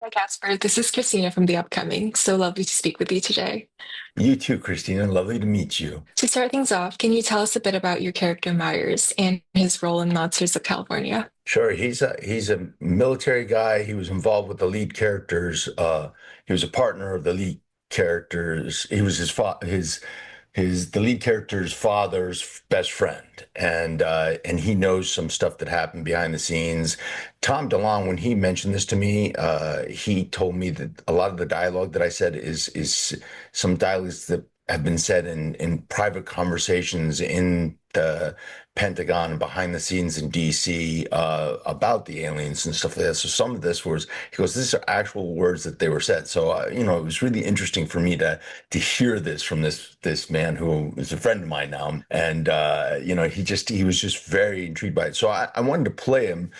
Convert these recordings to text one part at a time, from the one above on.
Hi, Casper. This is Christina from The Upcoming. So lovely to speak with you today. You too, Christina. Lovely to meet you. To start things off, can you tell us a bit about your character Myers and his role in Monsters of California? Sure, he's a military guy. He was involved with the lead characters. He was a partner of the lead characters. He was his the lead character's father's best friend, and he knows some stuff that happened behind the scenes. Tom DeLonge, when he mentioned this to me, he told me that a lot of the dialogue that I said is some dialogues that have been said in private conversations in the Pentagon and behind the scenes in DC about the aliens and stuff like that. So some of this was, he goes, these are actual words that they were said. So it was really interesting for me to hear this from this man who is a friend of mine now, and he was just very intrigued by it. So I wanted to play him.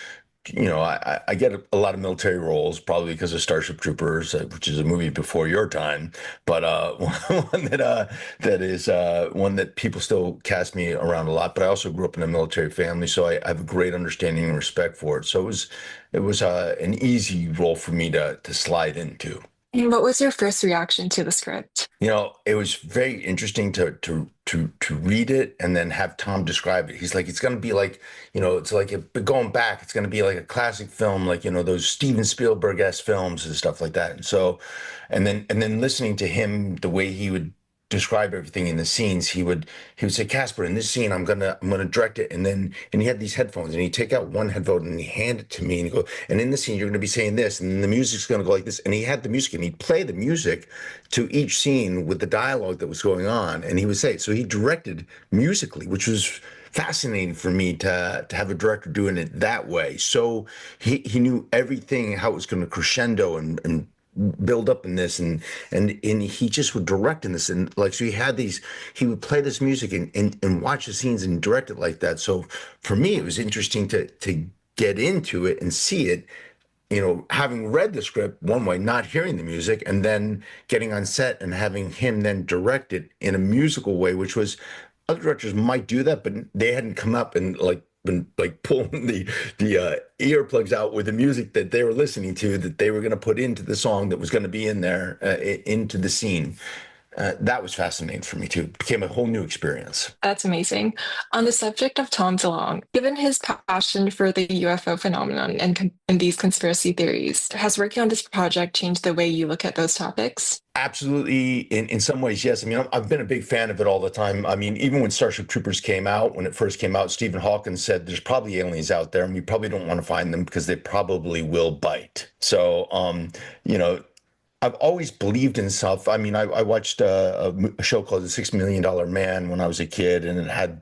I get a lot of military roles, probably because of Starship Troopers, which is a movie before your time, but one one that people still cast me around a lot. But I also grew up in a military family, so I have a great understanding and respect for it. So it was an easy role for me to slide into. And what was your first reaction to the script? It was very interesting to read it and then have Tom describe it. He's like, it's going to be like, it's like going back, it's going to be like a classic film, like those Steven Spielberg-esque films and stuff like that. And so, and then listening to him, the way he would describe everything in the scenes, he would say, Casper, in this scene, I'm gonna direct it, and he had these headphones, and he'd take out one headphone and he hand it to me, and he go, and in the scene, you're gonna be saying this, and the music's gonna go like this, and he had the music, and he'd play the music to each scene with the dialogue that was going on, and he would say it. So he directed musically, which was fascinating for me to have a director doing it that way. So he knew everything, how it was going to crescendo and build up in this, and he just would direct in this, and like, so he would play this music and watch the scenes and direct it like that. So for me it was interesting to get into it and see it, having read the script one way, not hearing the music, and then getting on set and having him then direct it in a musical way, which was, other directors might do that, but they hadn't come up and like been like pulling the earplugs out with the music that they were listening to, that they were going to put into the song that was going to be in there, into the scene. That was fascinating for me too. It became a whole new experience. That's amazing. On the subject of Tom DeLonge, given his passion for the UFO phenomenon and these conspiracy theories, has working on this project changed the way you look at those topics? Absolutely. In some ways, yes. I mean, I've been a big fan of it all the time. I mean, even when Starship Troopers came out, when it first came out, Stephen Hawking said there's probably aliens out there and we probably don't want to find them because they probably will bite. So, you know, I've always believed in stuff. I mean, I watched a show called The $6 Million Man when I was a kid, and it had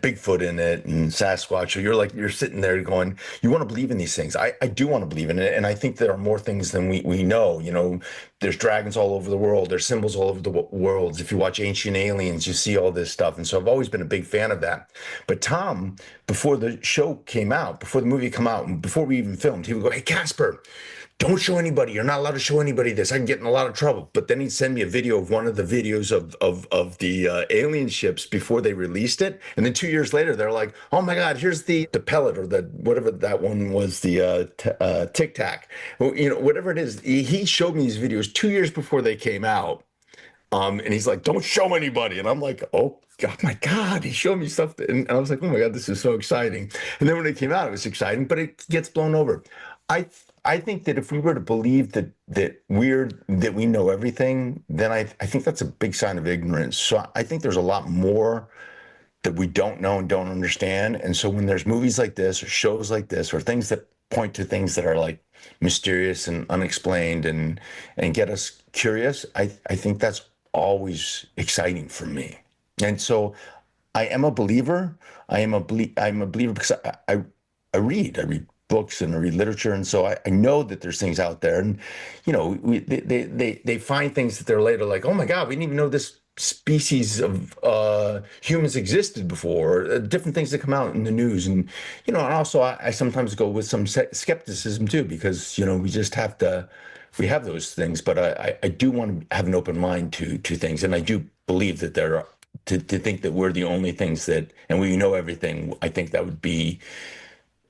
Bigfoot in it and Sasquatch. So you're sitting there going, you want to believe in these things. I do want to believe in it, and I think there are more things than we know. There's dragons all over the world. There's symbols all over the world. If you watch Ancient Aliens, you see all this stuff, and so I've always been a big fan of that. But Tom, before the show came out, before the movie came out, and before we even filmed, he would go, "Hey, Casper, don't show anybody. You're not allowed to show anybody this. I can get in a lot of trouble." But then he'd send me a video of one of the videos of the alien ships before they released it. And then 2 years later, they're like, "Oh my God, here's the pellet or the whatever that one was, the Tic Tac." Well, whatever it is. He showed me these videos 2 years before they came out. And he's like, "Don't show anybody." And I'm like, "Oh God, my God." He showed me stuff, and I was like, "Oh my God, this is so exciting." And then when it came out, it was exciting, but it gets blown over. I think that if we were to believe that we know everything, then I think that's a big sign of ignorance. So I think there's a lot more that we don't know and don't understand. And so when there's movies like this or shows like this or things that point to things that are like mysterious and unexplained and get us curious, I think that's always exciting for me. And so I am a believer. I'm a believer because I read books and I read literature, and so I know that there's things out there, and they find things that they're later like, "Oh my God, we didn't even know this species of humans existed before." Different things that come out in the news, and also I sometimes go with some skepticism too, because we just have to. We have those things, but I do want to have an open mind to things, and I do believe that there are. To think that we're the only things that, and we know everything, I think that would be,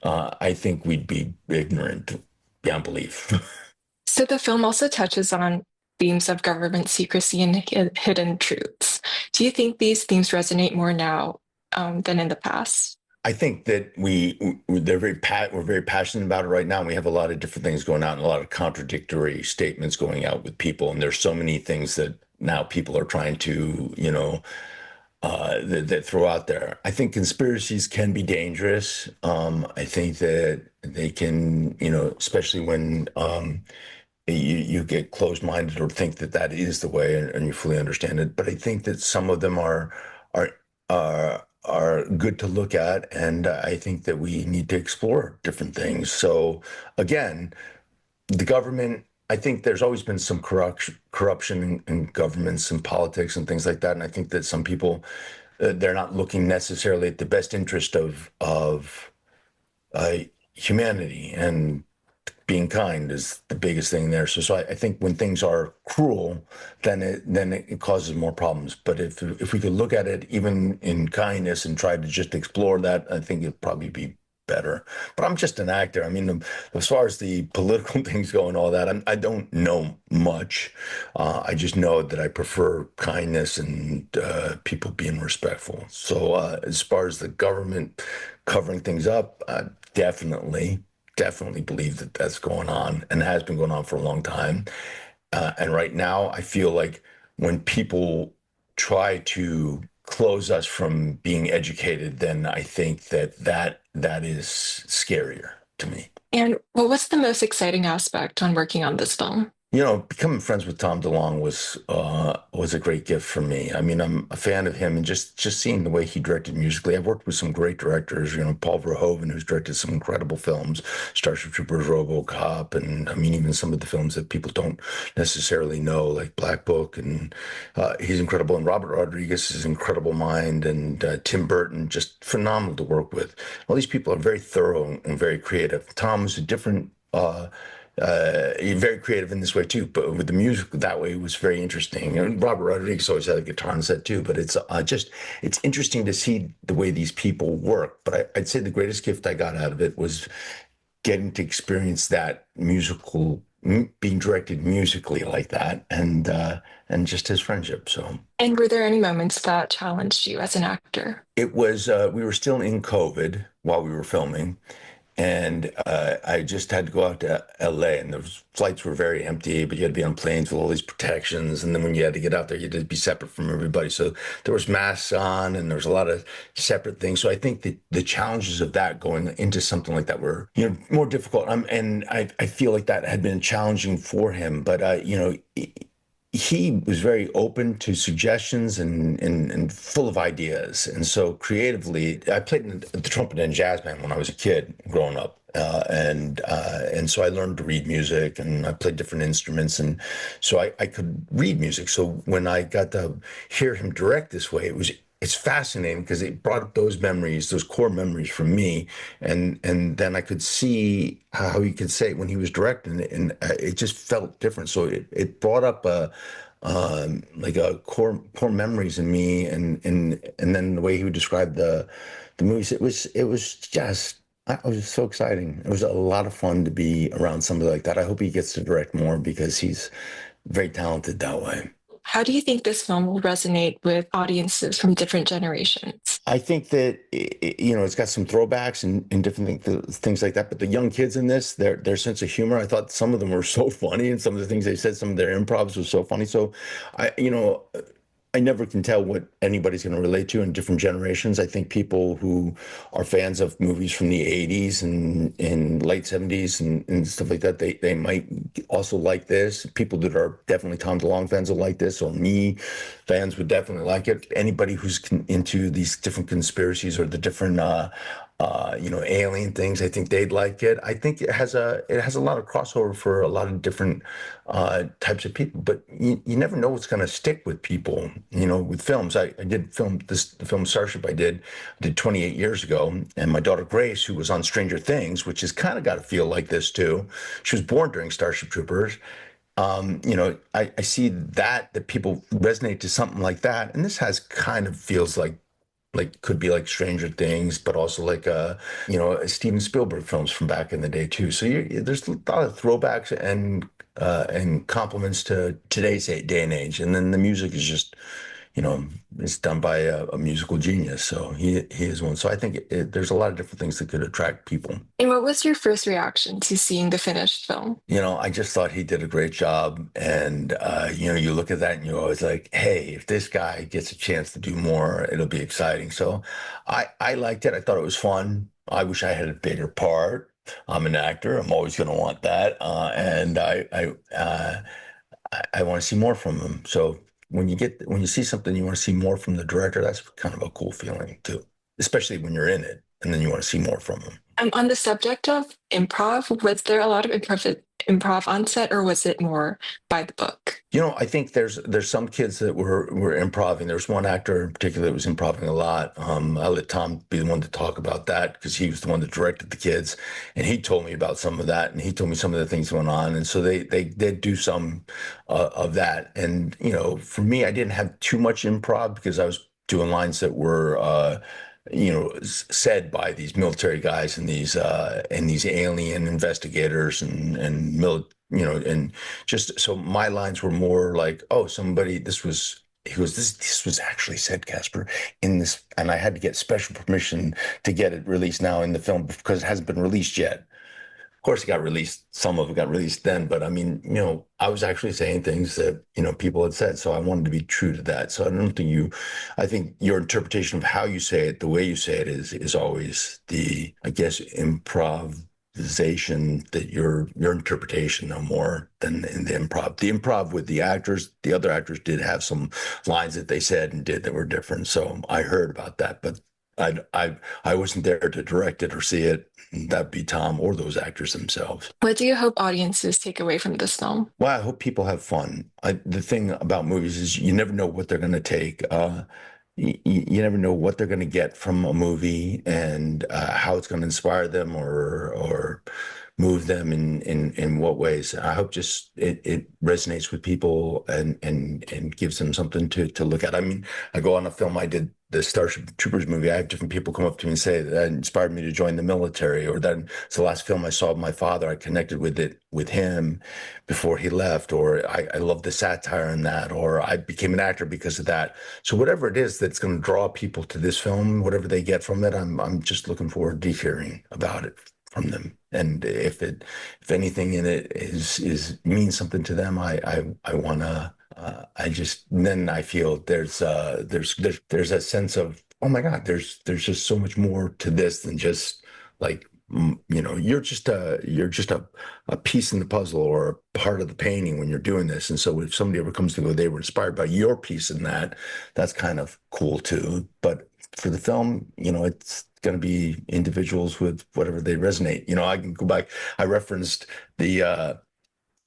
I think we'd be ignorant beyond belief. So the film also touches on themes of government secrecy and hidden truths. Do you think these themes resonate more now than in the past? I think that we're very passionate about it right now. We have a lot of different things going out and a lot of contradictory statements going out with people. And there's so many things that now people are trying to, that throw out there. I think conspiracies can be dangerous. I think that they can, especially when you get closed-minded or think that that is the way, and you fully understand it. But I think that some of them are are good to look at, and I think that we need to explore different things. So again, the government. I think there's always been some corruption in governments and politics and things like that, and I think that some people they're not looking necessarily at the best interest of uh, humanity, and being kind is the biggest thing there. So I think when things are cruel, then it causes more problems. But if we could look at it even in kindness and try to just explore that, I think it'd probably be better. But I'm just an actor. I mean, as far as the political things go and all that, I don't know much. I just know that I prefer kindness and people being respectful. So as far as the government covering things up, definitely believe that that's going on and has been going on for a long time. And right now, I feel like when people try to close us from being educated, then I think that is scarier to me. And what was the most exciting aspect on working on this film? Becoming friends with Tom DeLonge was a great gift for me. I mean, I'm a fan of him, and just seeing the way he directed musically. I've worked with some great directors, Paul Verhoeven, who's directed some incredible films, Starship Troopers, RoboCop, and I mean, even some of the films that people don't necessarily know, like Black Book, and he's incredible. And Robert Rodriguez is incredible mind, and Tim Burton, just phenomenal to work with. All these people are very thorough and very creative. Tom's a different. Very creative in this way too, but with the music that way was very interesting. And Robert Rodriguez always had a guitar on set too, but it's interesting to see the way these people work. But I'd say the greatest gift I got out of it was getting to experience that being directed musically like that, and just his friendship. So And were there any moments that challenged you as an actor? it was we were still in COVID while we were filming. And I just had to go out to LA, and the flights were very empty, but you had to be on planes with all these protections. And then when you had to get out there, you had to be separate from everybody. So there was masks on, and there was a lot of separate things. So I think that the challenges of that going into something like that were, more difficult. And I feel like that had been challenging for him. But, he was very open to suggestions and full of ideas. And so creatively, I played in the trumpet and jazz band when I was a kid growing up. And so I learned to read music, and I played different instruments. And so I could read music. So when I got to hear him direct this way, it's fascinating because it brought up those memories, those core memories from me, and then I could see how he could say it when he was directing it, and it just felt different. So it brought up like a core memories in me, and then the way he would describe the movies, it was just. It was so exciting. It was a lot of fun to be around somebody like that. I hope he gets to direct more because he's very talented that way. How do you think this film will resonate with audiences from different generations? I think that it's got some throwbacks and different things like that. But the young kids in this, their sense of humor, I thought some of them were so funny, and some of the things they said, some of their improvs was so funny. So, I never can tell what anybody's going to relate to in different generations. I think people who are fans of movies from the 80s and late 70s and stuff like that, they might also like this. People that are definitely Tom DeLonge fans will like this, or me fans would definitely like it. Anybody who's into these different conspiracies or the different alien things, I think they'd like it. I think it has a lot of crossover for a lot of different types of people, but you never know what's going to stick with people. With films, I did the film Starship I did 28 years ago, and my daughter Grace, who was on Stranger Things, which has kind of got to feel like this too. She was born during Starship Troopers. I see that people resonate to something like that, and this has kind of feels like like could be like Stranger Things, but also like Steven Spielberg films from back in the day too. So there's a lot of throwbacks and compliments to today's day and age. And then the music is just, it's done by a musical genius. So he is one. So I think there's a lot of different things that could attract people. And what was your first reaction to seeing the finished film? I just thought he did a great job. And, you look at that and you're always like, hey, if this guy gets a chance to do more, it'll be exciting. So I liked it. I thought it was fun. I wish I had a bigger part. I'm an actor. I'm always going to want that. And I want to see more from him. So when you see something, you want to see more from the director, that's kind of a cool feeling too, especially when you're in it and then you want to see more from him. On the subject of improv, was there a lot of improv on set, or was it more by the book? I think there's some kids that were improving. There's one actor in particular that was improving a lot. I'll let Tom be the one to talk about that because he was the one that directed the kids, and he told me about some of that, and he told me some of the things going on, and so they did do some of that. And for me, I didn't have too much improv because I was doing lines that were. Said by these military guys and these alien investigators and just so my lines were more like, oh, somebody, this was actually said, Casper, in this, and I had to get special permission to get it released now in the film because it hasn't been released yet. Of course, it got released. Some of it got released then, but I mean, I was actually saying things that, people had said. So I wanted to be true to that. So I think your interpretation of how you say it, the way you say it is always I guess, improvisation that your interpretation no more than in the improv. The improv with the actors, the other actors did have some lines that they said and did that were different. So I heard about that, but I wasn't there to direct it or see it. That'd be Tom or those actors themselves. What do you hope audiences take away from this film? Well, I hope people have fun. The thing about movies is you never know what they're going to take. You never know what they're going to get from a movie and how it's going to inspire them or move them in what ways. I hope just it resonates with people and gives them something to look at. I mean, I go on a film I did, the Starship Troopers movie. I have different people come up to me and say that inspired me to join the military, or that it's the last film I saw of my father. I connected with him before he left, or I love the satire in that, or I became an actor because of that. So whatever it is that's going to draw people to this film, whatever they get from it, I'm just looking forward to hearing about it from them. And if anything in it means something to them, I want to. Then I feel there's a sense of, oh my God, there's just so much more to this than just like, you're just a piece in the puzzle or a part of the painting when you're doing this. And so if somebody ever comes to go, they were inspired by your piece in that, that's kind of cool too. But for the film, it's going to be individuals with whatever they resonate. I can go back. I referenced that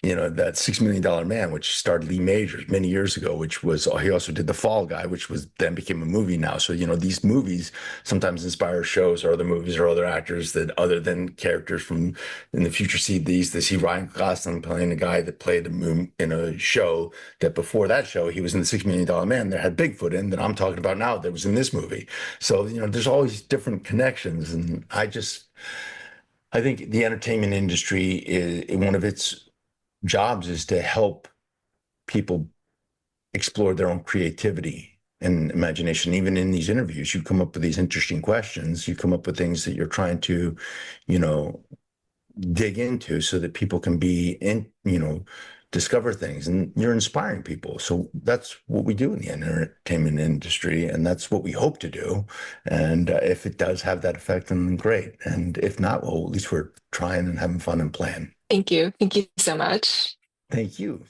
$6 Million Man, which starred Lee Majors many years ago, which was, he also did The Fall Guy, which was then became a movie now. So, these movies sometimes inspire shows or other movies or other actors that other than characters from in the future see these. They see Ryan Gosling playing a guy that played in a show that before that show, he was in the $6 Million Man that had Bigfoot in that I'm talking about now that was in this movie. So, there's always different connections. And I think the entertainment industry is one of its jobs is to help people explore their own creativity and imagination. Even in these interviews, you come up with these interesting questions. You come up with things that you're trying to, dig into so that people can discover things, and you're inspiring people. So that's what we do in the entertainment industry, and that's what we hope to do. And if it does have that effect, then great. And if not, well, at least we're trying and having fun and playing. Thank you. Thank you so much. Thank you.